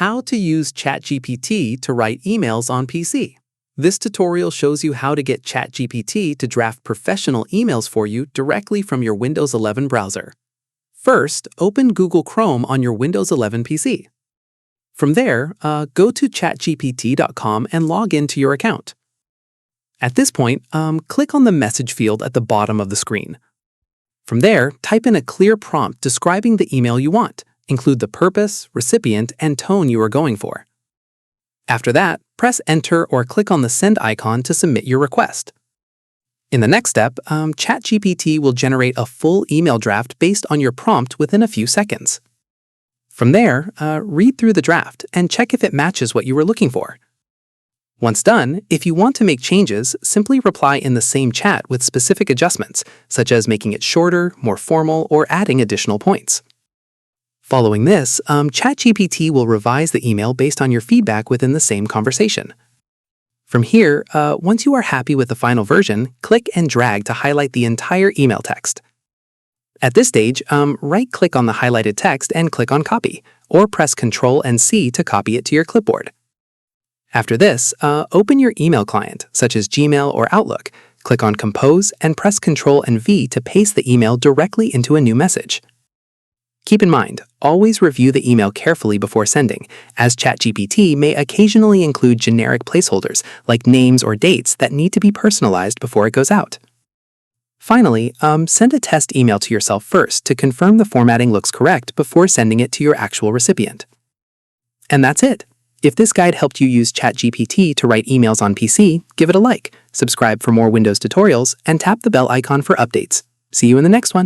How to use Chatgpt to write emails on PC. This tutorial shows you how to get Chatgpt to draft professional emails for you directly from your Windows 11 browser. First, open Google Chrome on your Windows 11 PC. From there, go to chatgpt.com and log into your account. At this point, click on the message field at the bottom of the screen. From there, type in a clear prompt describing the email you want. Include the purpose, recipient, and tone you are going for. After that, press Enter or click on the Send icon to submit your request. In the next step, Chatgpt will generate a full email draft based on your prompt within a few seconds. From there, read through the draft and check if it matches what you were looking for. Once done, if you want to make changes, simply reply in the same chat with specific adjustments, such as making it shorter, more formal, or adding additional points. Following this, Chatgpt will revise the email based on your feedback within the same conversation. From here, once you are happy with the final version, click and drag to highlight the entire email text. At this stage, right-click on the highlighted text and click on Copy, or press Ctrl and C to copy it to your clipboard. After this, open your email client, such as Gmail or Outlook, click on Compose, and press Ctrl and V to paste the email directly into a new message. Keep in mind, always review the email carefully before sending, as Chatgpt may occasionally include generic placeholders like names or dates that need to be personalized before it goes out. Finally, send a test email to yourself first to confirm the formatting looks correct before sending it to your actual recipient. And that's it. If this guide helped you use Chatgpt to write emails on PC, give it a like, subscribe for more Windows tutorials, and tap the bell icon for updates. See you in the next one.